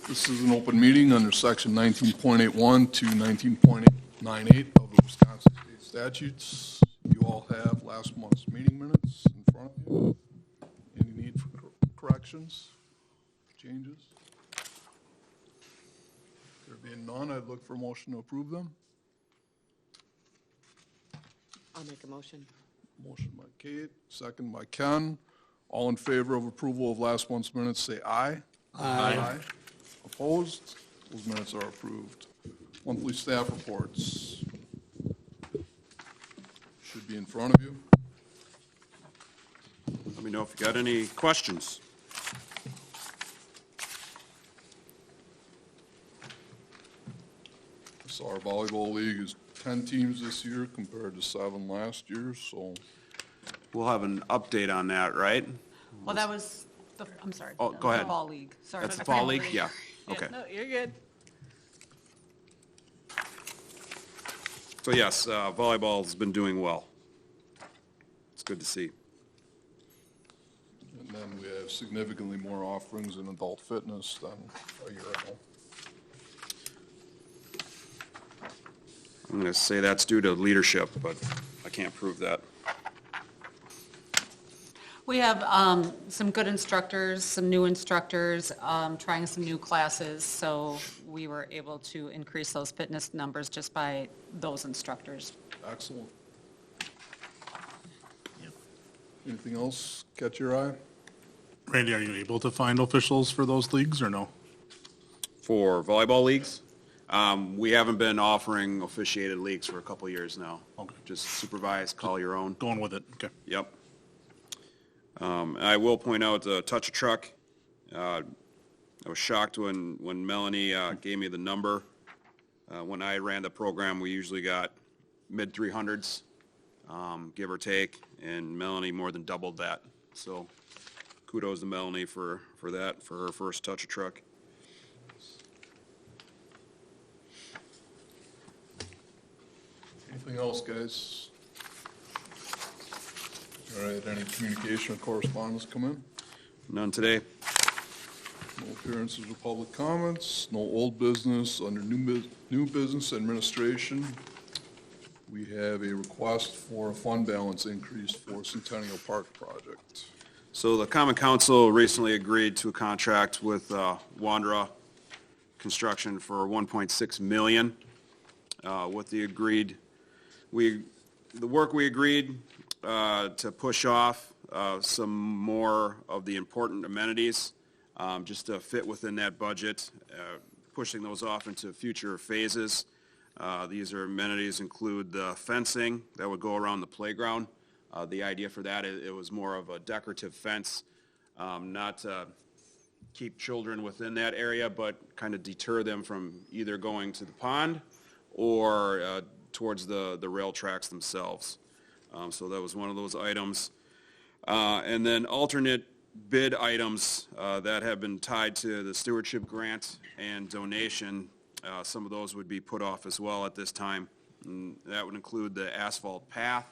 This is an open meeting under section 19.81 to 19.98 of the Wisconsin State Statutes. You all have last month's meeting minutes in front of you. Any need for corrections, changes? There being none, I'd look for a motion to approve them. I'll make a motion. Motion by Kate, second by Ken. All in favor of approval of last month's minutes, say aye. Aye. Opposed? Those minutes are approved. Monthly staff reports. Should be in front of you. Let me know if you got any questions. So our volleyball league is 10 teams this year compared to 7 last year, so We'll have an update on that, right? Well, that was, I'm sorry. Oh, go ahead. The fall league. Sorry. That's the fall league? Yeah, Yeah, okay. no, you're good. So yes, volleyball's been doing well. It's good to see. and then we have significantly more offerings in adult fitness than a year ago. I'm going to say that's due to leadership, but I can't prove that. We have some good instructors, some new instructors, trying some new classes, so we were able to increase those fitness numbers just by those instructors. Excellent. Anything else catch your eye? Randy, are you able to find officials for those leagues or no? For volleyball leagues, we haven't been offering officiated leagues for a couple years now. Okay. Just supervise, call your own. Going with it, okay. Yep. I will point out Touch a Truck. I was shocked when Melanie gave me the number. When I ran the program, we usually got mid 300s, give or take, and Melanie more than doubled that. So kudos to Melanie for that, for her first Touch a Truck. Anything else, guys? All right, any communication or correspondence come in? None today. No appearances or public comments, no old business. Under new business administration, we have a request for a fund balance increase for Centennial Park project. So the Common Council recently agreed to a contract with Wandra Construction for $1.6 million. With the work we agreed to push off some more of the important amenities just to fit within that budget, pushing those off into future phases. These are amenities include the fencing that would go around the playground. The idea for that, it was more of a decorative fence, not to keep children within that area, but kind of deter them from either going to the pond or towards the rail tracks themselves. So that was one of those items. And then alternate bid items that have been tied to the stewardship grant and donation, some of those would be put off as well at this time. And that would include the asphalt path,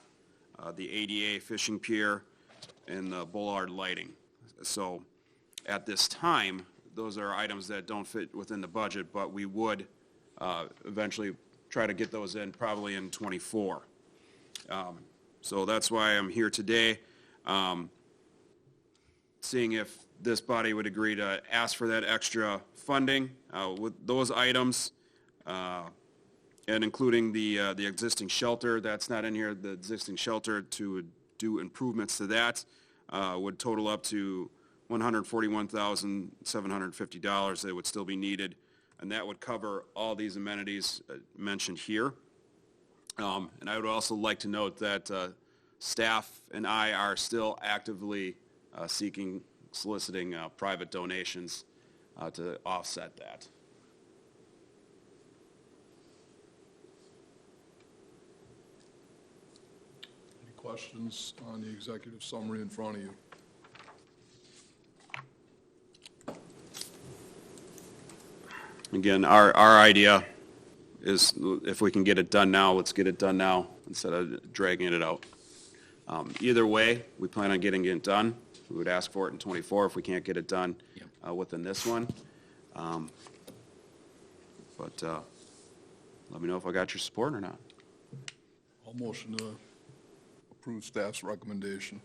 the ADA fishing pier, and the bollard lighting. So at this time, those are items that don't fit within the budget, but we would eventually try to get those in probably in '24. So that's why I'm here today, seeing if this body would agree to ask for that extra funding with those items, and including the existing shelter. That's not in here. The existing shelter to do improvements to that would total up to $141,750 that would still be needed, and that would cover all these amenities mentioned here. And I would also like to note that staff and I are still actively soliciting private donations to offset that. Any questions on the executive summary in front of you? Again, our idea is if we can get it done now, let's get it done now instead of dragging it out. Either way, we plan on getting it done. We would ask for it in '24 if we can't get it done within this one. But let me know if I got your support or not. I'll motion to approve staff's recommendation.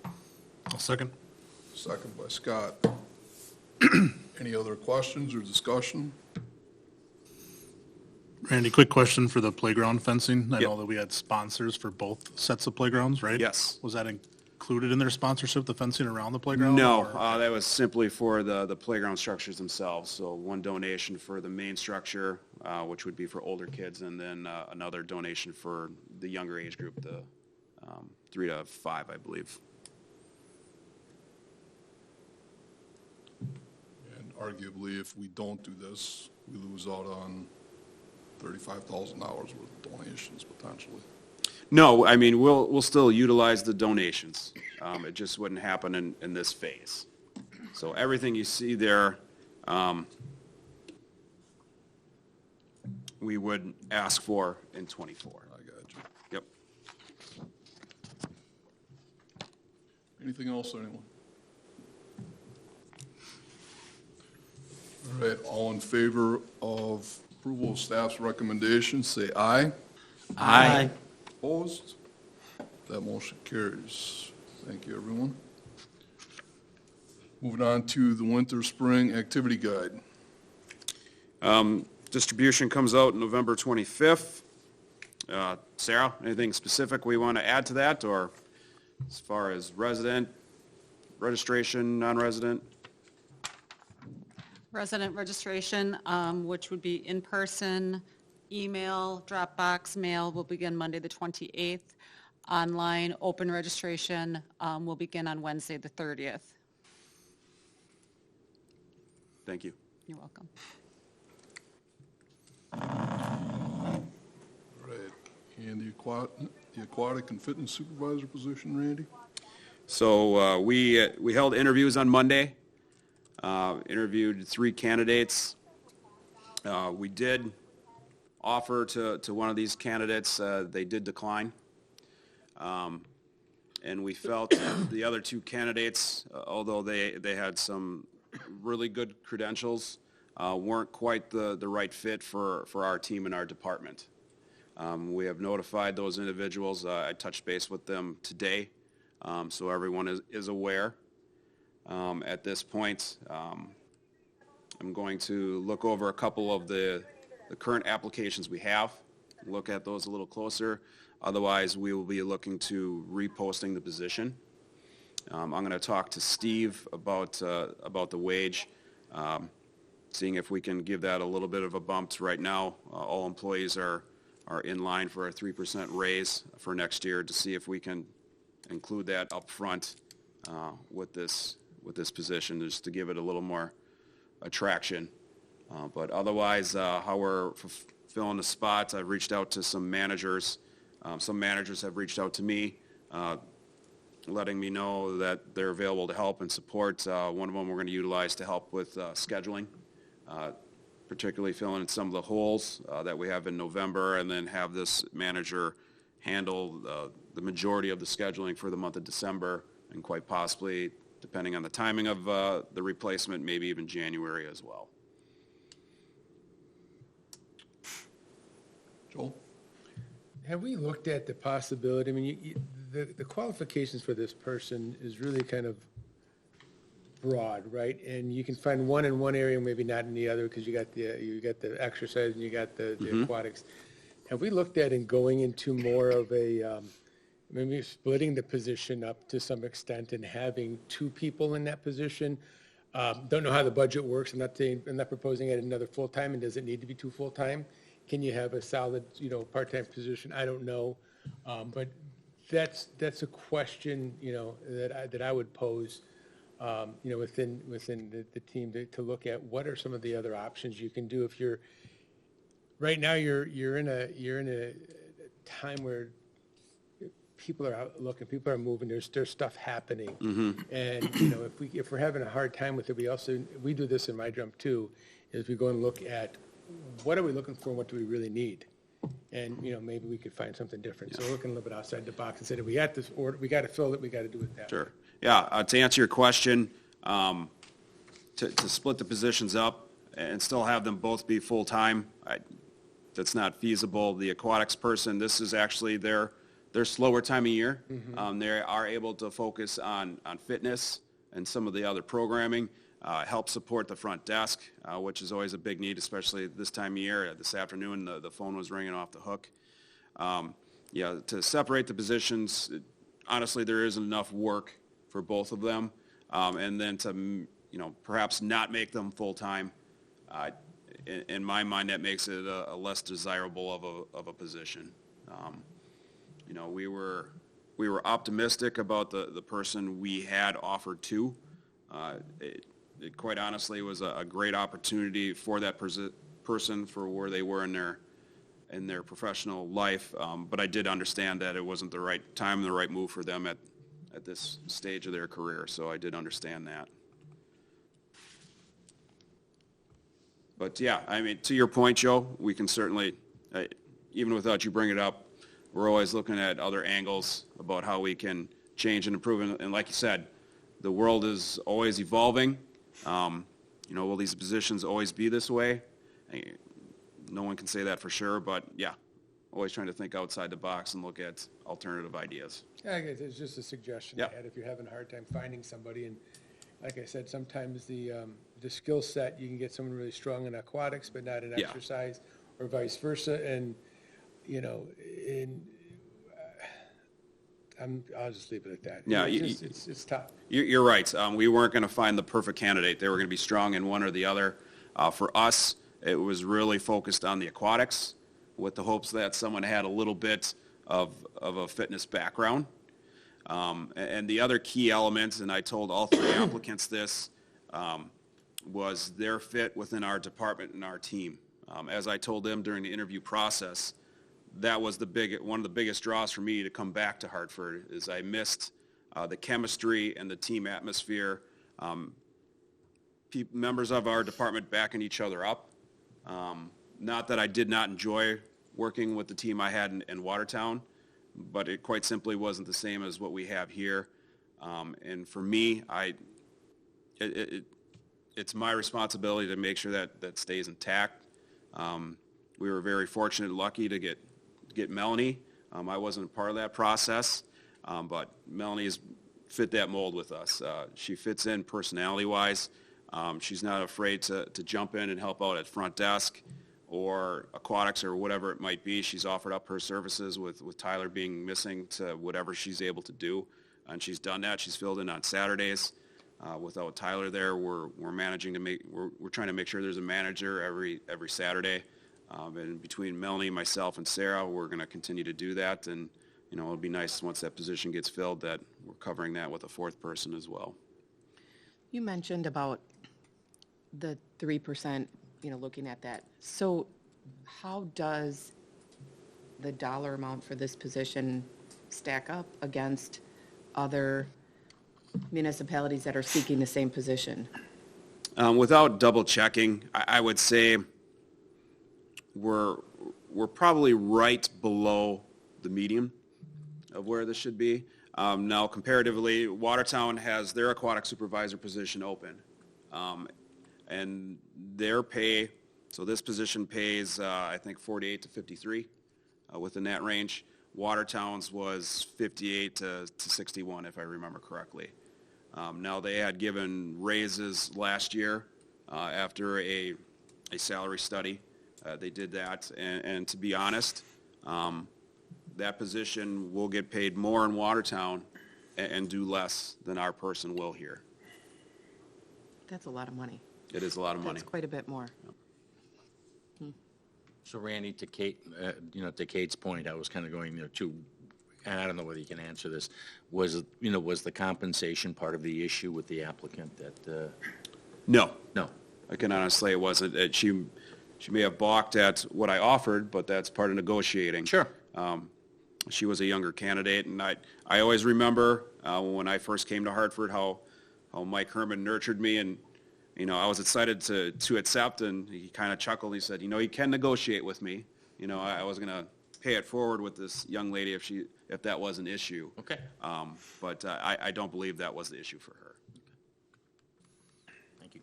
I'll second. Second by Scott. Any other questions or discussion? Randy, quick question for the playground fencing. I Yep. know that we had sponsors for both sets of playgrounds, right? Yes. Was that included in their sponsorship, the fencing around the playground? No, or- that was simply for the playground structures themselves. So one donation for the main structure, which would be for older kids, and then another donation for the younger age group, the 3 to 5, I believe. And arguably, if we don't do this, we lose out on $35,000 worth of donations potentially. No, I mean, we'll still utilize the donations. It just wouldn't happen in this phase. So everything you see there, we would ask for in '24. I got you. Yep. Anything else, anyone? All right, all in favor of approval of staff's recommendation, say aye. Aye. Opposed? That motion carries. Thank you, everyone. Moving on to the winter-spring activity guide. Distribution comes out November 25th. Sarah, anything specific we want to add to that, or as far as resident, registration, non-resident? Resident registration, which would be in person, email, Dropbox, mail, will begin Monday, the 28th. Online, open registration will begin on Wednesday, the 30th. Thank you. You're welcome. All right, and the aquatic and fitness supervisor position, Randy? So we held interviews on Monday, interviewed 3 candidates. We did offer to one of these candidates. They did decline. And we felt the other 2 candidates, although they had some really good credentials, weren't quite the right fit for our team and our department. We have notified those individuals. I touched base with them today, so everyone is aware. At this point, I'm going to look over a couple of the current applications we have, look at those a little closer. Otherwise, we will be looking to reposting the position. I'm going to talk to Steve about the wage, seeing if we can give that a little bit of a bump. Right now, all employees are in line for a 3% raise for next year, to see if we can include that up front with this position, just to give it a little more attraction. But otherwise, how we're filling the spots, I've reached out to some managers. Some managers have reached out to me, letting me know that they're available to help and support. One of them we're going to utilize to help with scheduling, particularly filling in some of the holes that we have in November, and then have this manager handle the majority of the scheduling for the month of December, and quite possibly, depending on the timing of the replacement, maybe even January as well. Joel? Have we looked at the possibility, I mean, the qualifications for this person is really kind of broad, right? And you can find one in one area, maybe not in the other, because you got the exercise and you got the aquatics. Have we looked at and going into more of a, maybe splitting the position up to some extent and having 2 people in that position? Don't know how the budget works. I'm not proposing it another full-time, and does it need to be 2 full-time? Can you have a solid, part-time position? I don't know. But that's a question, that I would pose, within the team to look at what are some of the other options you can do if you're, right now you're in a time where people are out looking, people are moving, there's stuff happening. And, if we're having a hard time with it, we do this in my jump too, is we go and look at what are we looking for and what do we really need? And, maybe we could find something different. So we're looking a little bit outside the box and say, we got this order, we got to fill it, we got to do it that way. Sure. Yeah, to answer your question, to split the positions up and still have them both be full-time, that's not feasible. The aquatics person, this is actually their slower time of year. They are able to focus on fitness and some of the other programming, help support the front desk, which is always a big need, especially this time of year. This afternoon, the phone was ringing off the hook. Yeah, to separate the positions, honestly, there isn't enough work for both of them. And then to, perhaps not make them full-time, in my mind, that makes it a less desirable of a position. We were optimistic about the person we had offered to. It quite honestly was a great opportunity for that person for where they were in their professional life. But I did understand that it wasn't the right time and the right move for them at this stage of their career. So I did understand that. But yeah, I mean, to your point, Joe, we can certainly, even without you bringing it up, we're always looking at other angles about how we can change and improve. And like you said, the world is always evolving. Will these positions always be this way? No one can say that for sure, but yeah, always trying to think outside the box and look at alternative ideas. Yeah, I guess it's just a suggestion Yeah. I had if you're having a hard time finding somebody. And like I said, sometimes the skill set, you can get someone really strong in aquatics, but not in Yeah. exercise, or vice versa. And, I'll just leave it at that. Yeah, It's tough. You're right. We weren't going to find the perfect candidate. They were going to be strong in one or the other. For us, it was really focused on the aquatics with the hopes that someone had a little bit of a fitness background. And the other key element, and I told all three applicants this, was their fit within our department and our team. As I told them during the interview process, that was one of the biggest draws for me to come back to Hartford, is I missed the chemistry and the team atmosphere, members of our department backing each other up. Not that I did not enjoy working with the team I had in Watertown, but it quite simply wasn't the same as what we have here. And for me, it's my responsibility to make sure that stays intact. We were very fortunate and lucky to get Melanie. I wasn't a part of that process, but Melanie's fit that mold with us. She fits in personality-wise. She's not afraid to jump in and help out at front desk or aquatics or whatever it might be. She's offered up her services with Tyler being missing to whatever she's able to do, and she's done that. She's filled in on Saturdays. Without Tyler there, we're trying to make sure there's a manager every Saturday. And between Melanie, myself, and Sarah, we're going to continue to do that. And it'll be nice once that position gets filled that we're covering that with a fourth person as well. You mentioned about the 3%, looking at that. So how does the dollar amount for this position stack up against other municipalities that are seeking the same position? Without double checking, I would say we're probably right below the median of where this should be. Now, comparatively, Watertown has their aquatic supervisor position open. And their pay, so this position pays, I think, 48 to 53 within that range. Watertown's was 58 to 61, if I remember correctly. Now, they had given raises last year after a salary study. They did that, and to be honest, that position will get paid more in Watertown and do less than our person will here. That's a lot of money. It is a lot of money. That's quite a bit more. So Randy, to to Kate's point, I was kind of going and I don't know whether you can answer this, was the compensation part of the issue with the applicant that? No. No. I can honestly say it wasn't. She may have balked at what I offered, but that's part of negotiating. Sure. She was a younger candidate, and I always remember when I first came to Hartford how Mike Herman nurtured me, and I was excited to accept, and he kind of chuckled. He said, you can negotiate with me. I was going to pay it forward with this young lady if that was an issue. Okay. But I don't believe that was the issue for her. Thank you.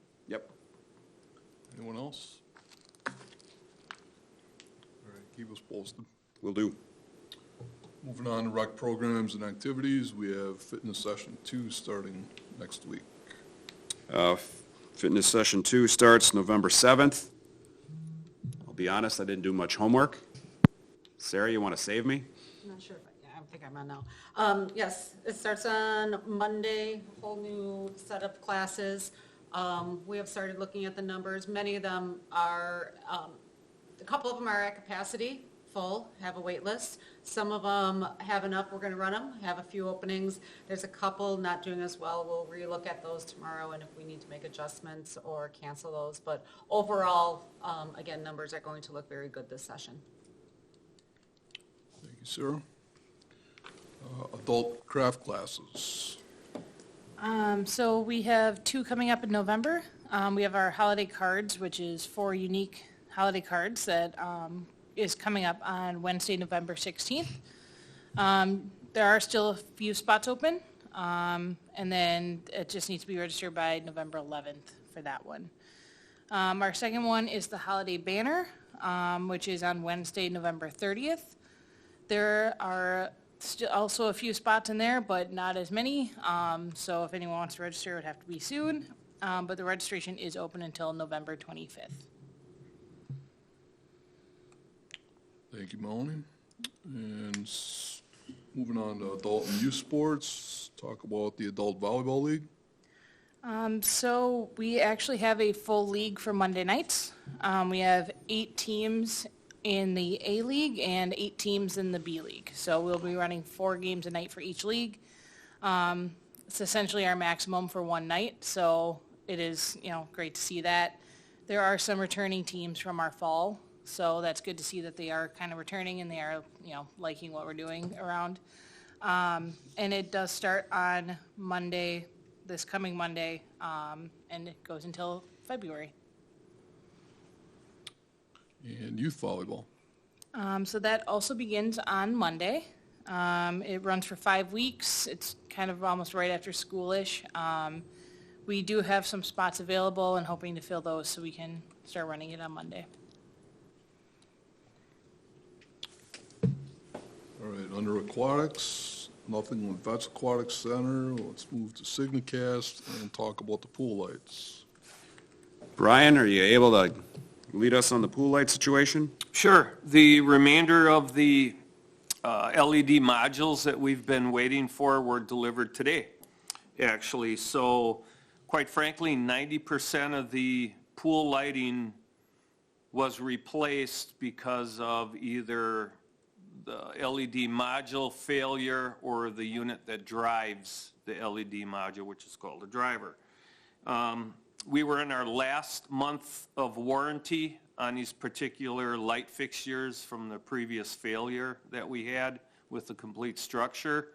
Anyone else? All right, keep us posted. Will do. Moving on to rec programs and activities, we have fitness session 2 starting next week. Fitness session 2 starts November 7th. I'll be honest, I didn't do much homework. Sarah, you want to save me? I'm not sure if, I think I'm on now. Yes, it starts on Monday, whole new set of classes. We have started looking at the numbers. Many of them are, a couple of them are at capacity, full, have a wait list. Some of them have enough, we're going to run them, have a few openings. There's a couple not doing as well. We'll relook at those tomorrow, and if we need to make adjustments or cancel those. But overall, again, numbers are going to look very good this session. Thank you, Sarah. Adult craft classes. So we have 2 coming up in November. We have our holiday cards, which is 4 unique holiday cards that is coming up on Wednesday, November 16th. There are still a few spots open, and then it just needs to be registered by November 11th for that one. Our second one is the holiday banner, which is on Wednesday, November 30th. There are also a few spots in there, but not as many. So if anyone wants to register, it would have to be soon. But the registration is open until November 25th. Thank you, Melanie. And moving on to adult and youth sports, talk about the adult volleyball league. So we actually have a full league for Monday nights. We have 8 teams in the A League and 8 teams in the B League. So we'll be running 4 games a night for each league. It's essentially our maximum for one night, so it is, great to see that. There are some returning teams from our fall, so that's good to see that they are kind of returning and they are, liking what we're doing around. And it does start on Monday, this coming Monday, and it goes until February. And youth volleyball. So that also begins on Monday. It runs for 5 weeks. It's kind of almost right after schoolish. We do have some spots available and hoping to fill those so we can start running it on Monday. All right, under aquatics, nothing with Vets Aquatic Center. Let's move to Signacast and talk about the pool lights. Brian, are you able to lead us on the pool light situation? Sure. The remainder of the LED modules that we've been waiting for were delivered today, actually. So quite frankly, 90% of the pool lighting was replaced because of either the LED module failure or the unit that drives the LED module, which is called a driver. We were in our last month of warranty on these particular light fixtures from the previous failure that we had with the complete structure.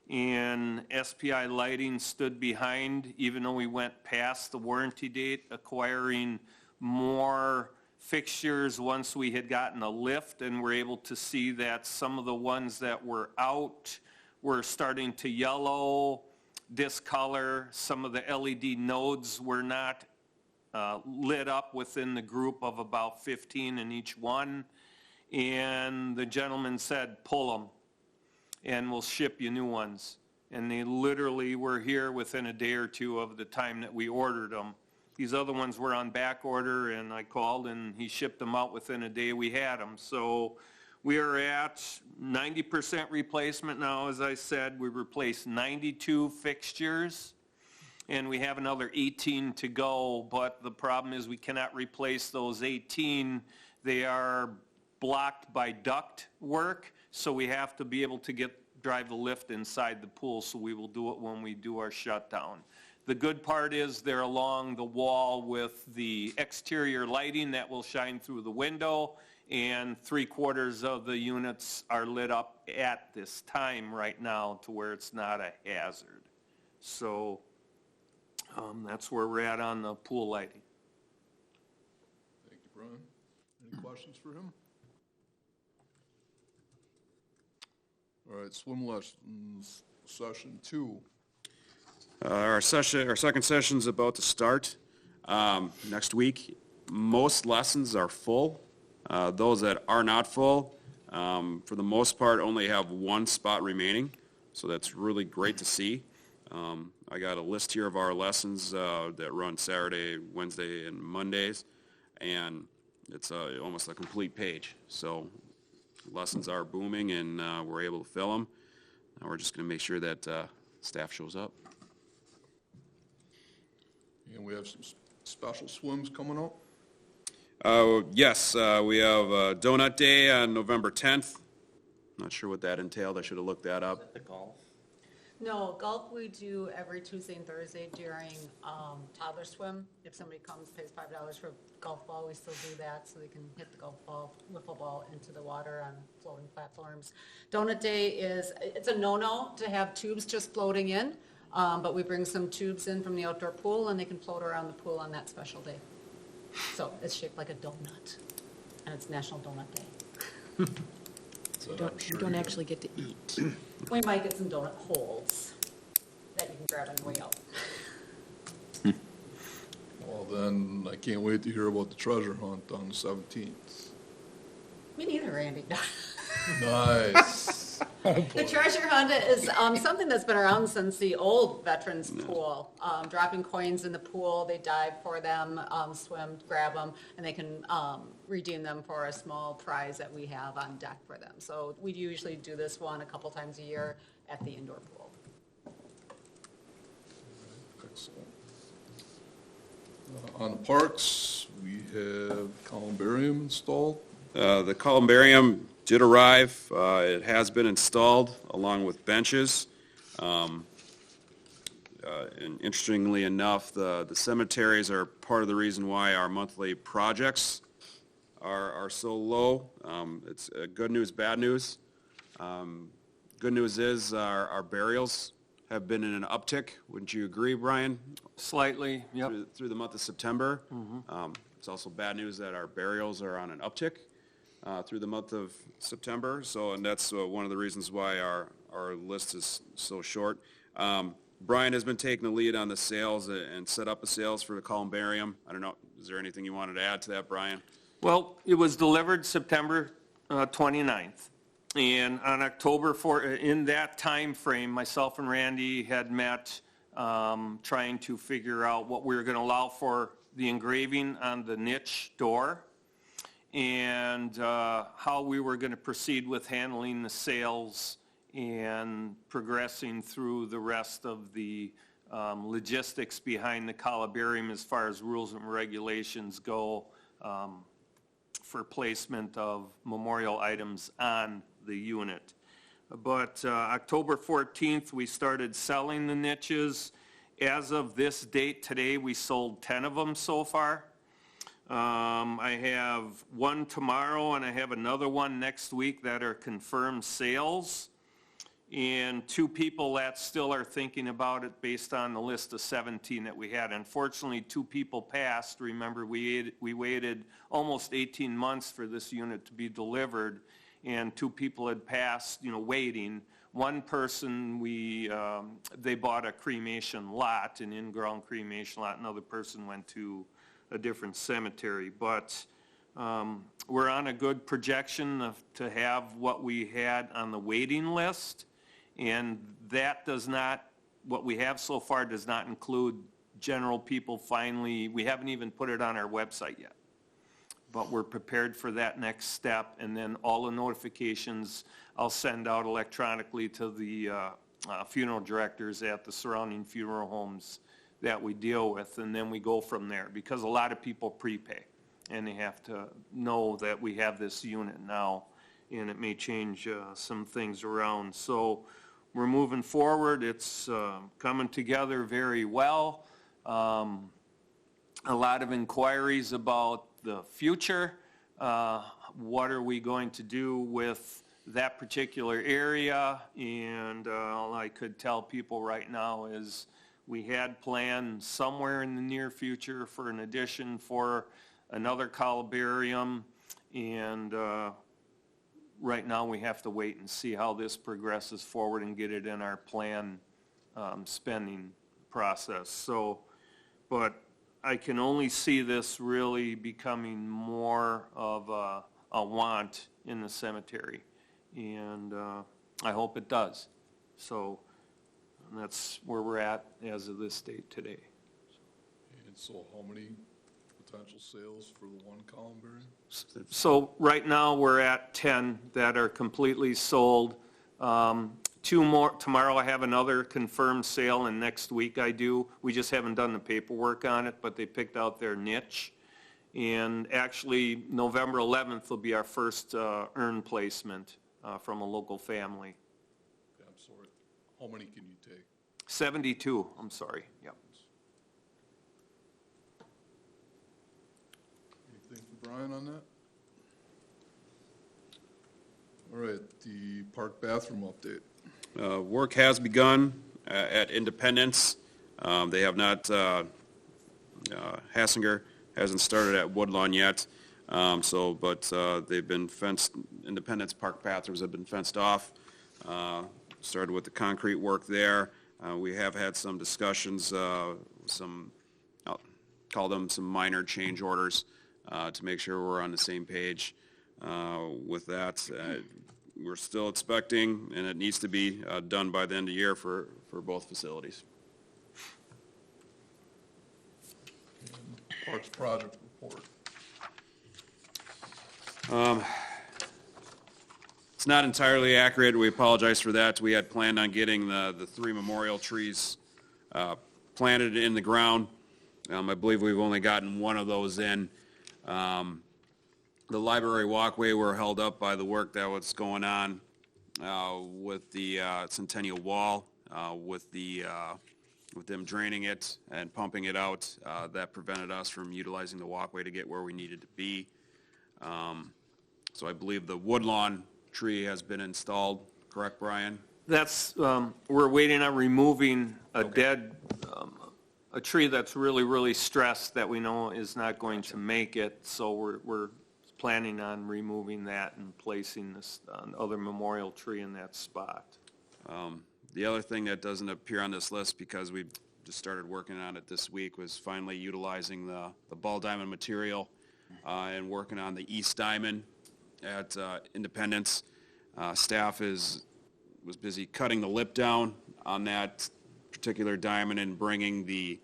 And SPI Lighting stood behind, even though we went past the warranty date, acquiring more fixtures once we had gotten a lift, and were able to see that some of the ones that were out were starting to yellow, discolor. Some of the LED nodes were not lit up within the group of about 15 in each one. And the gentleman said, pull them and we'll ship you new ones. And they literally were here within a day or two of the time that we ordered them. These other ones were on back order, and I called and he shipped them out within a day we had them. So we are at 90% replacement now. As I said, we replaced 92 fixtures and we have another 18 to go, but the problem is we cannot replace those 18. They are blocked by duct work, so we have to be able to drive the lift inside the pool, so we will do it when we do our shutdown. The good part is they're along the wall with the exterior lighting that will shine through the window, and 3/4 of the units are lit up at this time right now to where it's not a hazard. So that's where we're at on the pool lighting. Thank you, Brian. Any questions for him? All right, swim lessons, session 2. Our second session's about to start next week. most lessons are full. Those that are not full, for the most part, only have one spot remaining, so that's really great to see. I got a list here of our lessons that run Saturday, Wednesday, and Mondays, and it's almost a complete page. So lessons are booming, and we're able to fill them. Now we're just going to make sure that staff shows up. And we have some special swims coming up. Yes, we have Donut Day on November 10th. Not sure what that entailed. I should have looked that up. The golf? No, golf we do every Tuesday and Thursday during toddler swim. If somebody comes, pays $5 for a golf ball, we still do that, so they can hit the golf ball, wiffle ball into the water on floating platforms. Donut Day it's a no-no to have tubes just floating in, but we bring some tubes in from the outdoor pool, and they can float around the pool on that special day. So it's shaped like a donut, and it's National Donut Day. You don't actually get to eat. We might get some donut holes that you can grab on the way out. Well, then, I can't wait to hear about the treasure hunt on the 17th. Me neither, Randy. Nice. The treasure hunt is something that's been around since the old veterans pool. Dropping coins in the pool, they dive for them, swim, grab them, and they can redeem them for a small prize that we have on deck for them. So we usually do this one a couple times a year at the indoor pool. Excellent. On the parks, we have columbarium installed. The columbarium did arrive. It has been installed along with benches. And interestingly enough, the cemeteries are part of the reason why our monthly projects are so low. It's good news, bad news. Good news is our burials have been in an uptick. Wouldn't you agree, Brian? Slightly, yep. Through the month of September. It's also bad news that our burials are on an uptick through the month of September. So, and that's one of the reasons why our list is so short. Brian has been taking the lead on the sales and set up the sales for the columbarium. I don't know, is there anything you wanted to add to that, Brian? Well, it was delivered September 29th. And on October 4th, in that time frame, myself and Randy had met trying to figure out what we were going to allow for the engraving on the niche door and how we were going to proceed with handling the sales and progressing through the rest of the logistics behind the columbarium as far as rules and regulations go for placement of memorial items on the unit. But October 14th, we started selling the niches. As of this date today, we sold 10 of them so far. I have one tomorrow and I have another one next week that are confirmed sales. And 2 people that still are thinking about it based on the list of 17 that we had. Unfortunately, 2 people passed. Remember, we waited almost 18 months for this unit to be delivered, and 2 people had passed, waiting. One person, they bought a cremation lot, an in-ground cremation lot. Another person went to a different cemetery. But we're on a good projection to have what we had on the waiting list. And that what we have so far does not include general people finally, we haven't even put it on our website yet. But we're prepared for that next step, and then all the notifications I'll send out electronically to the funeral directors at the surrounding funeral homes that we deal with, and then we go from there, because a lot of people prepay, and they have to know that we have this unit now, and it may change some things around. So we're moving forward. It's coming together very well. A lot of inquiries about the future. What are we going to do with that particular area? And all I could tell people right now is we had planned somewhere in the near future for an addition for another columbarium, and right now we have to wait and see how this progresses forward and get it in our plan spending process. So, but I can only see this really becoming more of a want in the cemetery. And I hope it does. So that's where we're at as of this date today. And so how many potential sales for the one columbarium? So right now, we're at 10 that are completely sold. 2 more, tomorrow I have another confirmed sale, and next week I do. We just haven't done the paperwork on it, but they picked out their niche. And actually, November 11th will be our first urn placement from a local family. Okay, I'm sorry. How many can you take? 72, I'm sorry, yep. Anything for Brian on that? All right, the park bathroom update. Work has begun at Independence. They have not, Hassinger hasn't started at Woodlawn yet. But they've been fenced, Independence Park bathrooms have been fenced off. Started with the concrete work there. We have had some discussions, I'll call them some minor change orders to make sure we're on the same page with that. We're still expecting, and it needs to be done by the end of the year for both facilities. Parks project report. It's not entirely accurate. We apologize for that. We had planned on getting the 3 memorial trees planted in the ground. I believe we've only gotten 1 of those in. The library walkway were held up by the work that was going on with the Centennial Wall, with them draining it and pumping it out. That prevented us from utilizing the walkway to get where we needed to be. So I believe the Woodlawn tree has been installed, correct, Brian? That's, we're waiting on removing a dead, a tree that's really, really stressed that we know is not going to make it. So we're planning on removing that and placing this other memorial tree in that spot. The other thing that doesn't appear on this list, because we just started working on it this week, was finally utilizing the ball diamond material and working on the East Diamond at Independence. Staff was busy cutting the lip down on that particular diamond and bringing the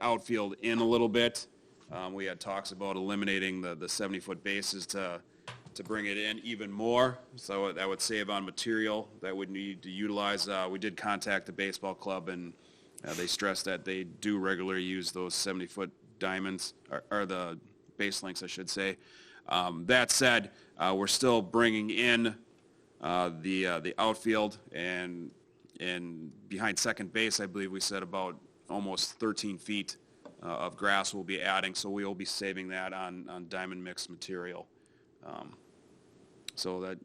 outfield in a little bit. We had talks about eliminating the 70-foot bases to bring it in even more, so that would save on material that would need to utilize. We did contact the baseball club, and they stressed that they do regularly use those 70-foot diamonds, or the base lengths, I should say. That said, we're still bringing in the outfield, and behind second base, I believe we said about almost 13 feet of grass we'll be adding, so we will be saving that on diamond mix material. So that,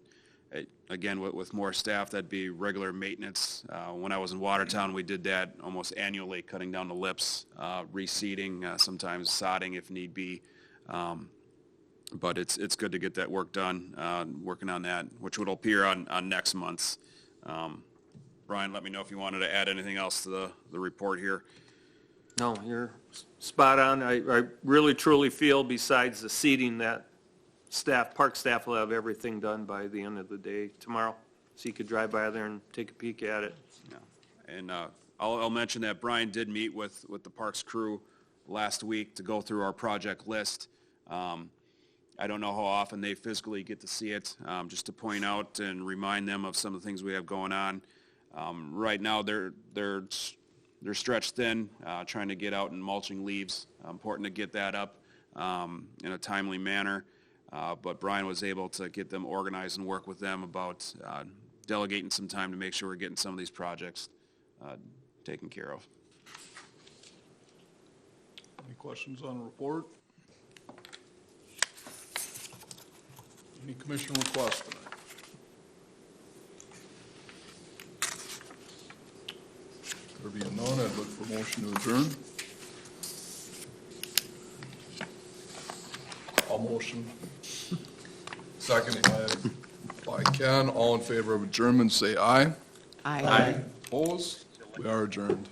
again, with more staff, that'd be regular maintenance. When I was in Watertown, we did that almost annually, cutting down the lips, reseeding, sometimes sodding if need be. But it's good to get that work done, working on that, which would appear on next month's. Brian, let me know if you wanted to add anything else to the report here. No, you're spot on. I really truly feel, besides the seeding, that park staff will have everything done by the end of the day tomorrow. So you could drive by there and take a peek at it. Yeah. And I'll mention that Brian did meet with the parks crew last week to go through our project list. I don't know how often they physically get to see it, just to point out and remind them of some of the things we have going on. Right now, they're stretched thin, trying to get out and mulching leaves. Important to get that up in a timely manner. But Brian was able to get them organized and work with them about delegating some time to make sure we're getting some of these projects taken care of. Any questions on the report? Any commission requests tonight? There being none, I'd look for motion to adjourn. All motion. Second by Ken. All in favor of adjournment, say aye. Aye. Opposed? We are adjourned.